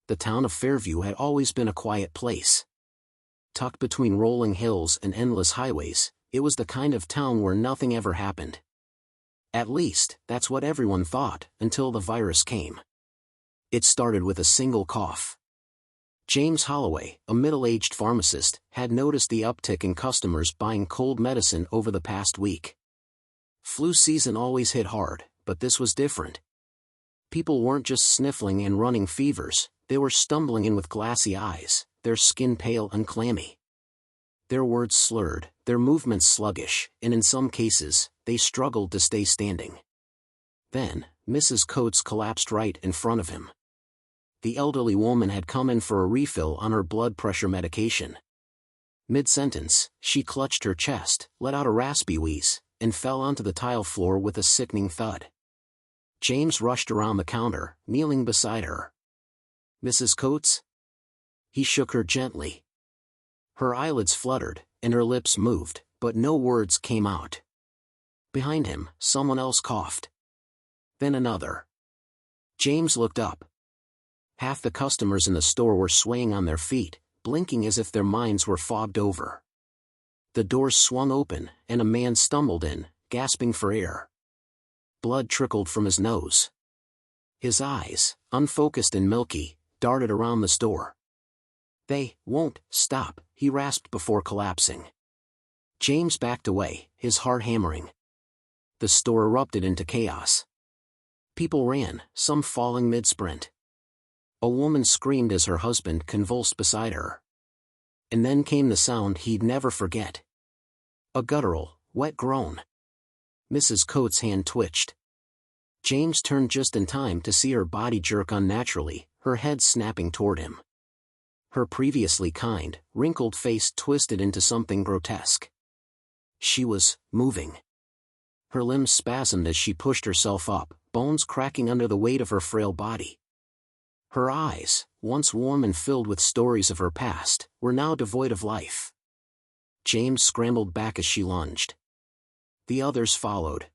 The town of Fairview had always been a quiet place. Tucked between rolling hills and endless highways, it was the kind of town where nothing ever happened. At least, that's what everyone thought, until the virus came. It started with a single cough. James Holloway, a middle-aged pharmacist, had noticed the uptick in customers buying cold medicine over the past week. Flu season always hit hard, but this was different. People weren't just sniffling and running fevers, they were stumbling in with glassy eyes, their skin pale and clammy. Their words slurred, their movements sluggish, and in some cases, they struggled to stay standing. Then, Mrs. Coates collapsed right in front of him. The elderly woman had come in for a refill on her blood pressure medication. Mid-sentence, she clutched her chest, let out a raspy wheeze, and fell onto the tile floor with a sickening thud. James rushed around the counter, kneeling beside her. "Mrs. Coates?" He shook her gently. Her eyelids fluttered, and her lips moved, but no words came out. Behind him, someone else coughed. Then another. James looked up. Half the customers in the store were swaying on their feet, blinking as if their minds were fogged over. The doors swung open, and a man stumbled in, gasping for air. Blood trickled from his nose. His eyes, unfocused and milky, darted around the store. "They won't stop," he rasped before collapsing. James backed away, his heart hammering. The store erupted into chaos. People ran, some falling mid-sprint. A woman screamed as her husband convulsed beside her. And then came the sound he'd never forget. A guttural, wet groan. Mrs. Coates' hand twitched. James turned just in time to see her body jerk unnaturally, her head snapping toward him. Her previously kind, wrinkled face twisted into something grotesque. She was moving. Her limbs spasmed as she pushed herself up, bones cracking under the weight of her frail body. Her eyes, once warm and filled with stories of her past, were now devoid of life. James scrambled back as she lunged. The others followed.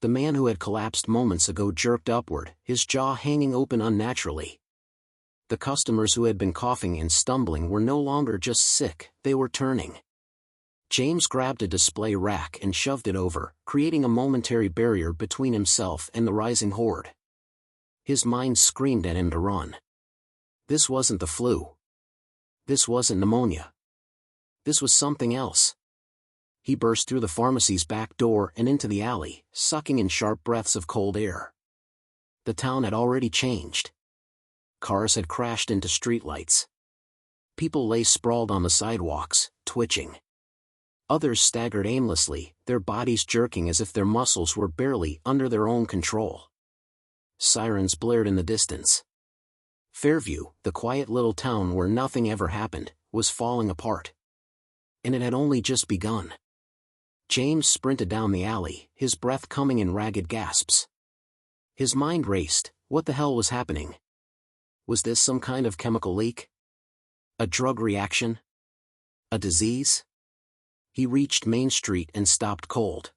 The man who had collapsed moments ago jerked upward, his jaw hanging open unnaturally. The customers who had been coughing and stumbling were no longer just sick, they were turning. James grabbed a display rack and shoved it over, creating a momentary barrier between himself and the rising horde. His mind screamed at him to run. This wasn't the flu. This wasn't pneumonia. This was something else. He burst through the pharmacy's back door and into the alley, sucking in sharp breaths of cold air. The town had already changed. Cars had crashed into streetlights. People lay sprawled on the sidewalks, twitching. Others staggered aimlessly, their bodies jerking as if their muscles were barely under their own control. Sirens blared in the distance. Fairview, the quiet little town where nothing ever happened, was falling apart. And it had only just begun. James sprinted down the alley, his breath coming in ragged gasps. His mind raced. What the hell was happening? Was this some kind of chemical leak? A drug reaction? A disease? He reached Main Street and stopped cold.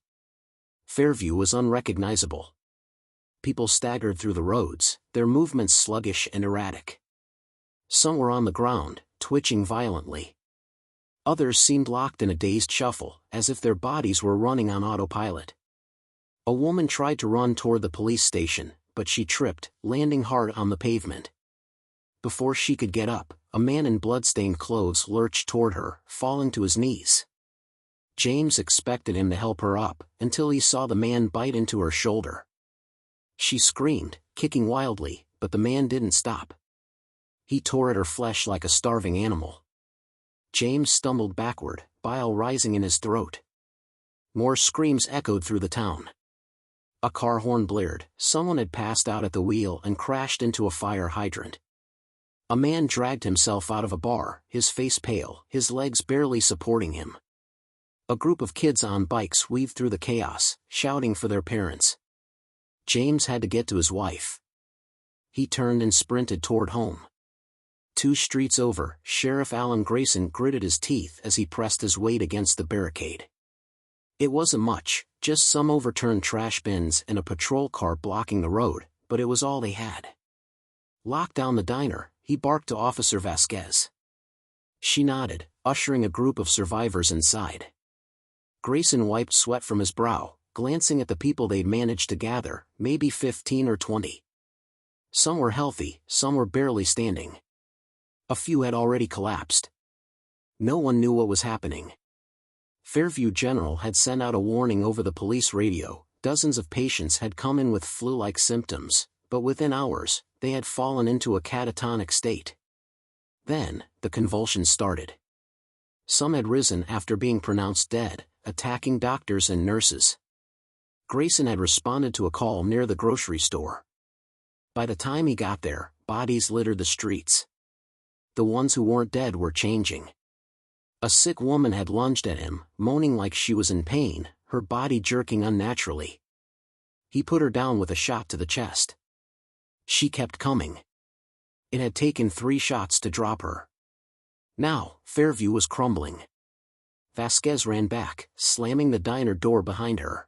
Fairview was unrecognizable. People staggered through the roads, their movements sluggish and erratic. Some were on the ground, twitching violently. Others seemed locked in a dazed shuffle, as if their bodies were running on autopilot. A woman tried to run toward the police station, but she tripped, landing hard on the pavement. Before she could get up, a man in blood-stained clothes lurched toward her, falling to his knees. James expected him to help her up, until he saw the man bite into her shoulder. She screamed, kicking wildly, but the man didn't stop. He tore at her flesh like a starving animal. James stumbled backward, bile rising in his throat. More screams echoed through the town. A car horn blared, someone had passed out at the wheel and crashed into a fire hydrant. A man dragged himself out of a bar, his face pale, his legs barely supporting him. A group of kids on bikes weaved through the chaos, shouting for their parents. James had to get to his wife. He turned and sprinted toward home. 2 streets over, Sheriff Alan Grayson gritted his teeth as he pressed his weight against the barricade. It wasn't much, just some overturned trash bins and a patrol car blocking the road, but it was all they had. Lock down the diner, he barked to Officer Vasquez. She nodded, ushering a group of survivors inside. Grayson wiped sweat from his brow, glancing at the people they'd managed to gather, maybe 15 or 20. Some were healthy, some were barely standing. A few had already collapsed. No one knew what was happening. Fairview General had sent out a warning over the police radio. Dozens of patients had come in with flu-like symptoms, but within hours, they had fallen into a catatonic state. Then, the convulsions started. Some had risen after being pronounced dead, attacking doctors and nurses. Grayson had responded to a call near the grocery store. By the time he got there, bodies littered the streets. The ones who weren't dead were changing. A sick woman had lunged at him, moaning like she was in pain, her body jerking unnaturally. He put her down with a shot to the chest. She kept coming. It had taken 3 shots to drop her. Now, Fairview was crumbling. Vasquez ran back, slamming the diner door behind her.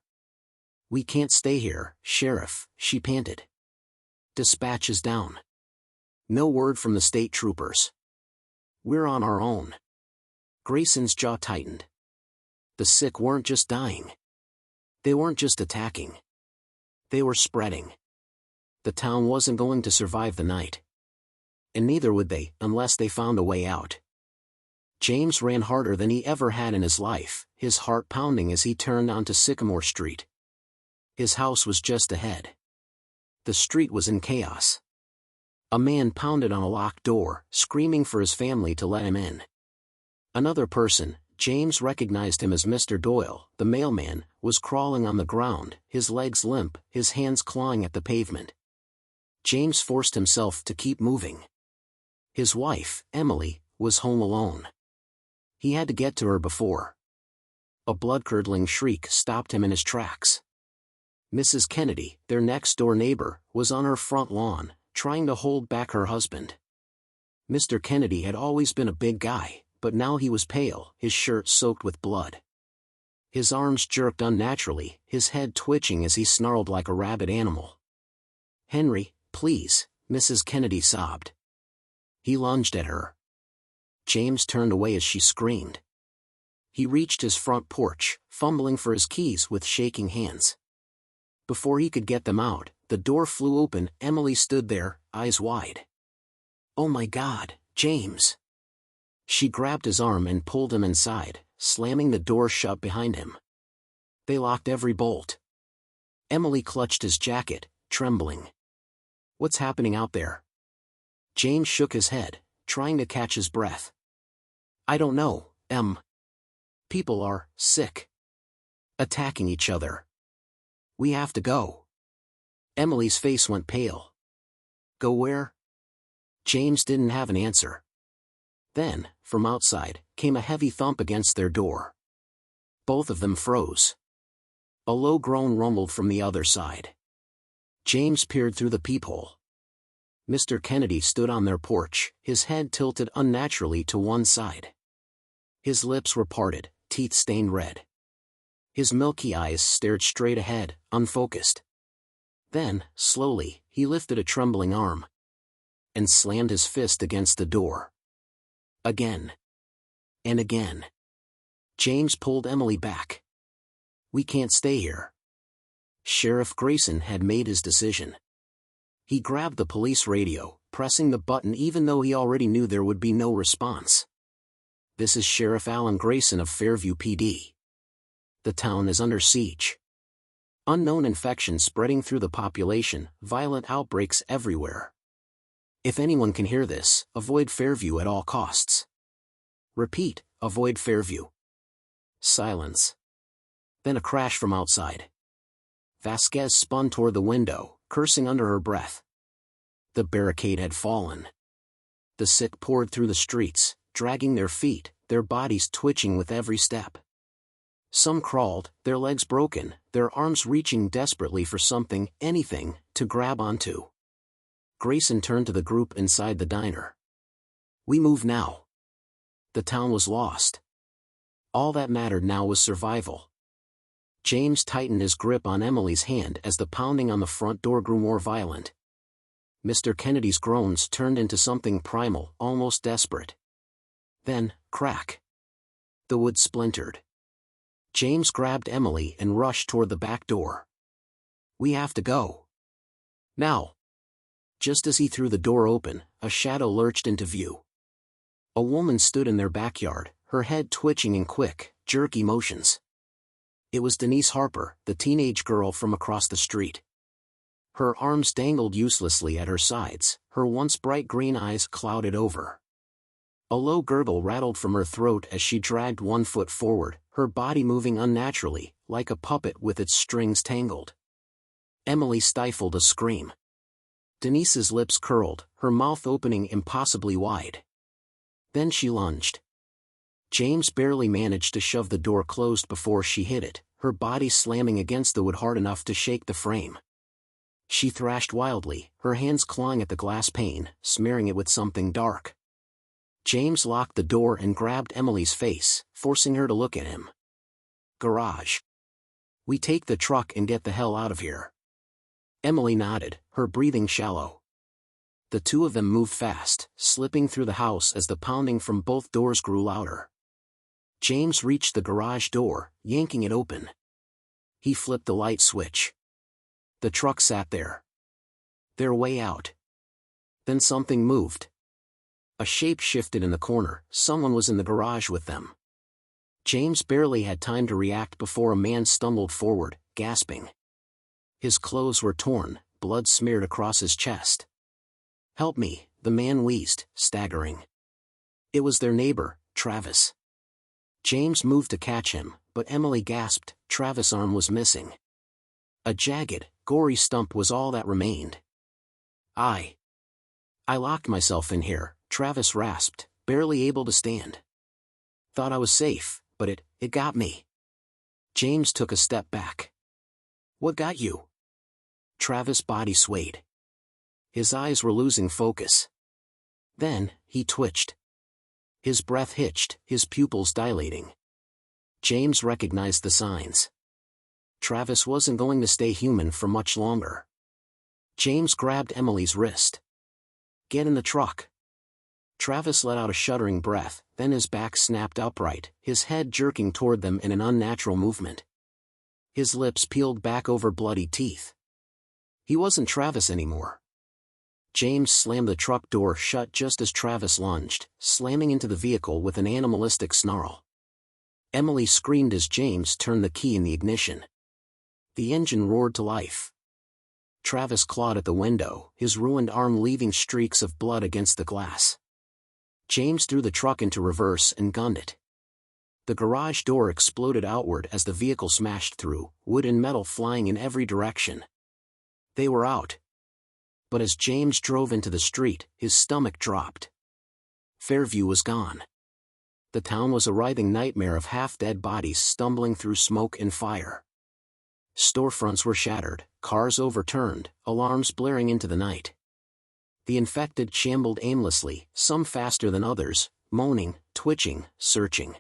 "We can't stay here, Sheriff," she panted. "Dispatch is down. No word from the state troopers. We're on our own." Grayson's jaw tightened. The sick weren't just dying. They weren't just attacking. They were spreading. The town wasn't going to survive the night. And neither would they, unless they found a way out. James ran harder than he ever had in his life, his heart pounding as he turned onto Sycamore Street. His house was just ahead. The street was in chaos. A man pounded on a locked door, screaming for his family to let him in. Another person, James recognized him as Mr. Doyle, the mailman, was crawling on the ground, his legs limp, his hands clawing at the pavement. James forced himself to keep moving. His wife, Emily, was home alone. He had to get to her before. A blood-curdling shriek stopped him in his tracks. Mrs. Kennedy, their next-door neighbor, was on her front lawn, trying to hold back her husband. Mr. Kennedy had always been a big guy, but now he was pale, his shirt soaked with blood. His arms jerked unnaturally, his head twitching as he snarled like a rabid animal. "Henry, please," Mrs. Kennedy sobbed. He lunged at her. James turned away as she screamed. He reached his front porch, fumbling for his keys with shaking hands. Before he could get them out, the door flew open. Emily stood there, eyes wide. "Oh my God, James!" She grabbed his arm and pulled him inside, slamming the door shut behind him. They locked every bolt. Emily clutched his jacket, trembling. "What's happening out there?" James shook his head, trying to catch his breath. "I don't know, Em. People are sick. Attacking each other. We have to go." Emily's face went pale. "Go where?" James didn't have an answer. Then, from outside, came a heavy thump against their door. Both of them froze. A low groan rumbled from the other side. James peered through the peephole. Mr. Kennedy stood on their porch, his head tilted unnaturally to one side. His lips were parted, teeth stained red. His milky eyes stared straight ahead, unfocused. Then, slowly, he lifted a trembling arm and slammed his fist against the door. Again. And again. James pulled Emily back. "We can't stay here." Sheriff Grayson had made his decision. He grabbed the police radio, pressing the button even though he already knew there would be no response. "This is Sheriff Alan Grayson of Fairview PD. The town is under siege. Unknown infections spreading through the population, violent outbreaks everywhere. If anyone can hear this, avoid Fairview at all costs. Repeat, avoid Fairview." Silence. Then a crash from outside. Vasquez spun toward the window, cursing under her breath. The barricade had fallen. The sick poured through the streets, dragging their feet, their bodies twitching with every step. Some crawled, their legs broken, their arms reaching desperately for something, anything, to grab onto. Grayson turned to the group inside the diner. "We move now." The town was lost. All that mattered now was survival. James tightened his grip on Emily's hand as the pounding on the front door grew more violent. Mr. Kennedy's groans turned into something primal, almost desperate. Then, crack. The wood splintered. James grabbed Emily and rushed toward the back door. "We have to go. Now." Just as he threw the door open, a shadow lurched into view. A woman stood in their backyard, her head twitching in quick, jerky motions. It was Denise Harper, the teenage girl from across the street. Her arms dangled uselessly at her sides, her once bright green eyes clouded over. A low gurgle rattled from her throat as she dragged one foot forward, her body moving unnaturally, like a puppet with its strings tangled. Emily stifled a scream. Denise's lips curled, her mouth opening impossibly wide. Then she lunged. James barely managed to shove the door closed before she hit it, her body slamming against the wood hard enough to shake the frame. She thrashed wildly, her hands clawing at the glass pane, smearing it with something dark. James locked the door and grabbed Emily's face, forcing her to look at him. "Garage. We take the truck and get the hell out of here." Emily nodded, her breathing shallow. The two of them moved fast, slipping through the house as the pounding from both doors grew louder. James reached the garage door, yanking it open. He flipped the light switch. The truck sat there. Their way out. Then something moved. A shape shifted in the corner, someone was in the garage with them. James barely had time to react before a man stumbled forward, gasping. His clothes were torn, blood smeared across his chest. "Help me," the man wheezed, staggering. It was their neighbor, Travis. James moved to catch him, but Emily gasped, Travis' arm was missing. A jagged, gory stump was all that remained. I locked myself in here," Travis rasped, barely able to stand. "Thought I was safe, but it got me." James took a step back. "What got you?" Travis' body swayed. His eyes were losing focus. Then, he twitched. His breath hitched, his pupils dilating. James recognized the signs. Travis wasn't going to stay human for much longer. James grabbed Emily's wrist. "Get in the truck." Travis let out a shuddering breath, then his back snapped upright, his head jerking toward them in an unnatural movement. His lips peeled back over bloody teeth. He wasn't Travis anymore. James slammed the truck door shut just as Travis lunged, slamming into the vehicle with an animalistic snarl. Emily screamed as James turned the key in the ignition. The engine roared to life. Travis clawed at the window, his ruined arm leaving streaks of blood against the glass. James threw the truck into reverse and gunned it. The garage door exploded outward as the vehicle smashed through, wood and metal flying in every direction. They were out. But as James drove into the street, his stomach dropped. Fairview was gone. The town was a writhing nightmare of half-dead bodies stumbling through smoke and fire. Storefronts were shattered, cars overturned, alarms blaring into the night. The infected shambled aimlessly, some faster than others, moaning, twitching, searching.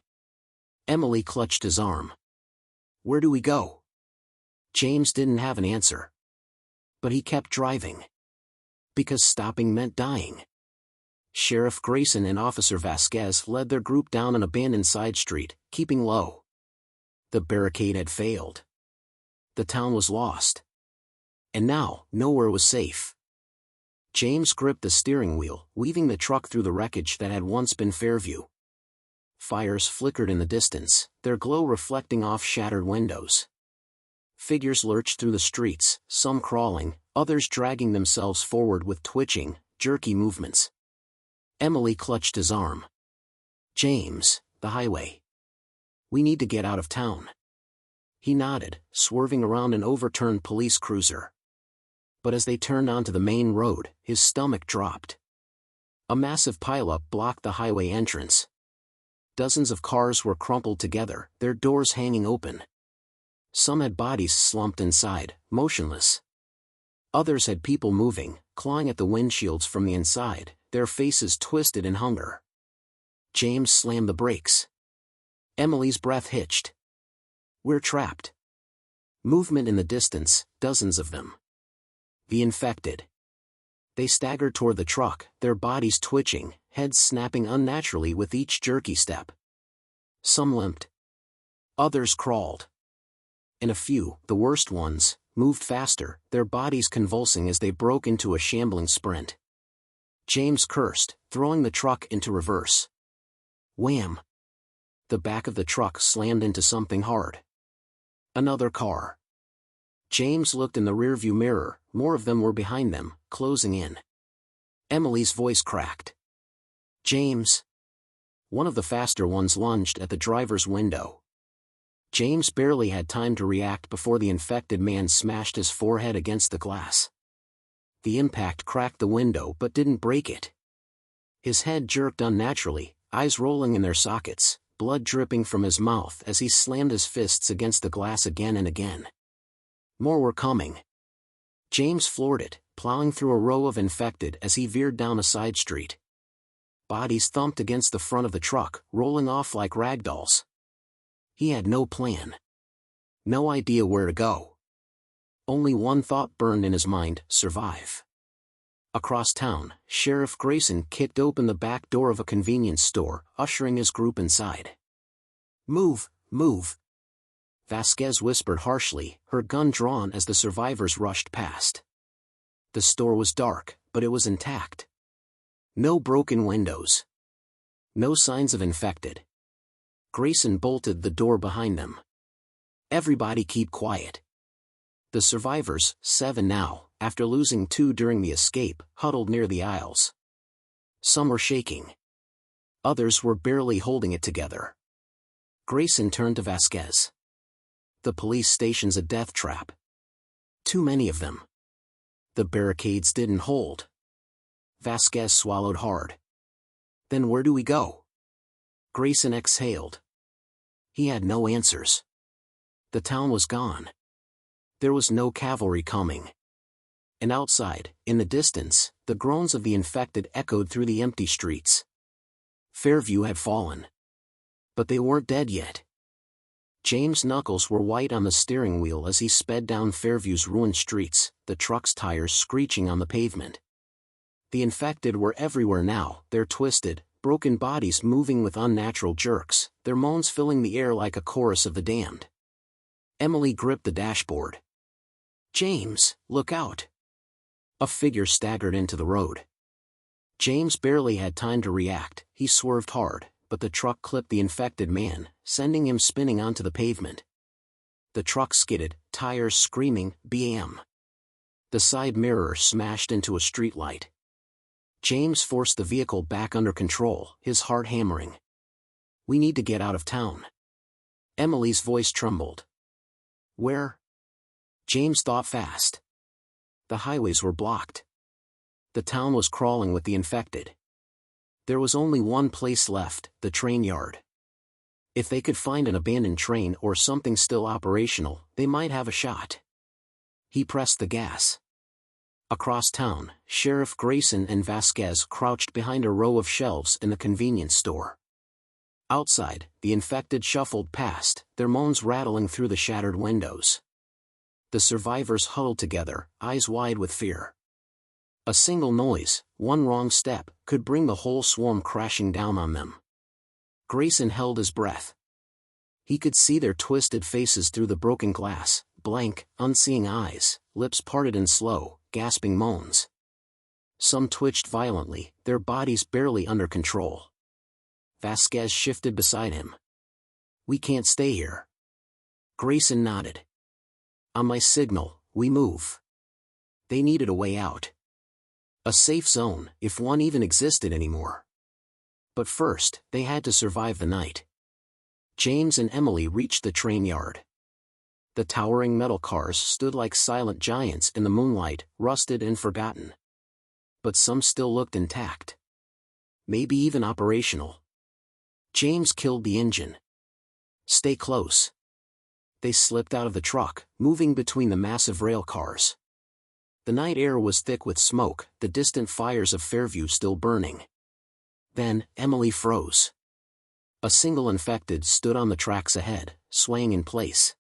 Emily clutched his arm. "Where do we go?" James didn't have an answer. But he kept driving. Because stopping meant dying. Sheriff Grayson and Officer Vasquez led their group down an abandoned side street, keeping low. The barricade had failed. The town was lost. And now, nowhere was safe. James gripped the steering wheel, weaving the truck through the wreckage that had once been Fairview. Fires flickered in the distance, their glow reflecting off shattered windows. Figures lurched through the streets, some crawling, others dragging themselves forward with twitching, jerky movements. Emily clutched his arm. "James, the highway. We need to get out of town." He nodded, swerving around an overturned police cruiser. But as they turned onto the main road, his stomach dropped. A massive pileup blocked the highway entrance. Dozens of cars were crumpled together, their doors hanging open. Some had bodies slumped inside, motionless. Others had people moving, clawing at the windshields from the inside, their faces twisted in hunger. James slammed the brakes. Emily's breath hitched. "We're trapped." Movement in the distance, dozens of them. The infected. They staggered toward the truck, their bodies twitching, heads snapping unnaturally with each jerky step. Some limped. Others crawled. And a few, the worst ones, moved faster, their bodies convulsing as they broke into a shambling sprint. James cursed, throwing the truck into reverse. Wham! The back of the truck slammed into something hard. Another car. James looked in the rearview mirror, more of them were behind them, closing in. Emily's voice cracked. James! One of the faster ones lunged at the driver's window. James barely had time to react before the infected man smashed his forehead against the glass. The impact cracked the window but didn't break it. His head jerked unnaturally, eyes rolling in their sockets, blood dripping from his mouth as he slammed his fists against the glass again and again. More were coming. James floored it, plowing through a row of infected as he veered down a side street. Bodies thumped against the front of the truck, rolling off like ragdolls. He had no plan. No idea where to go. Only one thought burned in his mind: survive. Across town, Sheriff Grayson kicked open the back door of a convenience store, ushering his group inside. Move, move! Vasquez whispered harshly, her gun drawn as the survivors rushed past. The store was dark, but it was intact. No broken windows. No signs of infected. Grayson bolted the door behind them. Everybody keep quiet. The survivors, 7 now, after losing 2 during the escape, huddled near the aisles. Some were shaking. Others were barely holding it together. Grayson turned to Vasquez. The police station's a death trap. Too many of them. The barricades didn't hold. Vasquez swallowed hard. Then where do we go? Grayson exhaled. He had no answers. The town was gone. There was no cavalry coming. And outside, in the distance, the groans of the infected echoed through the empty streets. Fairview had fallen. But they weren't dead yet. James' knuckles were white on the steering wheel as he sped down Fairview's ruined streets, the truck's tires screeching on the pavement. The infected were everywhere now, their twisted, broken bodies moving with unnatural jerks, their moans filling the air like a chorus of the damned. Emily gripped the dashboard. James, look out! A figure staggered into the road. James barely had time to react, he swerved hard, but the truck clipped the infected man, sending him spinning onto the pavement. The truck skidded, tires screaming, bam! The side mirror smashed into a streetlight. James forced the vehicle back under control, his heart hammering. We need to get out of town. Emily's voice trembled. Where? James thought fast. The highways were blocked. The town was crawling with the infected. There was only one place left, the train yard. If they could find an abandoned train or something still operational, they might have a shot. He pressed the gas. Across town, Sheriff Grayson and Vasquez crouched behind a row of shelves in the convenience store. Outside, the infected shuffled past, their moans rattling through the shattered windows. The survivors huddled together, eyes wide with fear. A single noise, one wrong step, could bring the whole swarm crashing down on them. Grayson held his breath. He could see their twisted faces through the broken glass, blank, unseeing eyes, lips parted in slow, gasping moans. Some twitched violently, their bodies barely under control. Vasquez shifted beside him. We can't stay here. Grayson nodded. On my signal, we move. They needed a way out. A safe zone, if one even existed anymore. But first, they had to survive the night. James and Emily reached the train yard. The towering metal cars stood like silent giants in the moonlight, rusted and forgotten. But some still looked intact. Maybe even operational. James killed the engine. Stay close. They slipped out of the truck, moving between the massive rail cars. The night air was thick with smoke, the distant fires of Fairview still burning. Then, Emily froze. A single infected stood on the tracks ahead, swaying in place.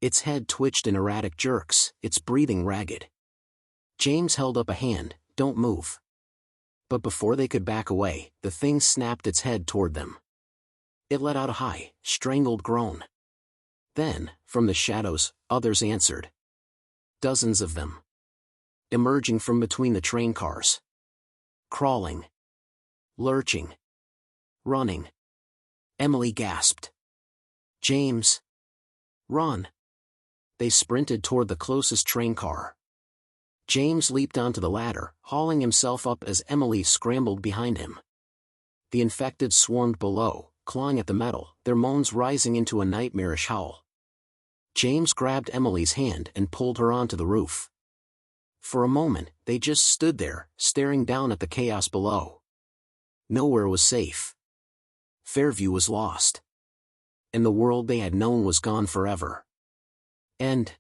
Its head twitched in erratic jerks, its breathing ragged. James held up a hand, "Don't move." But before they could back away, the thing snapped its head toward them. It let out a high, strangled groan. Then, from the shadows, others answered. Dozens of them. Emerging from between the train cars. Crawling. Lurching. Running. Emily gasped. "James! Run!" They sprinted toward the closest train car. James leaped onto the ladder, hauling himself up as Emily scrambled behind him. The infected swarmed below, clawing at the metal, their moans rising into a nightmarish howl. James grabbed Emily's hand and pulled her onto the roof. For a moment, they just stood there, staring down at the chaos below. Nowhere was safe. Fairview was lost. And the world they had known was gone forever. End.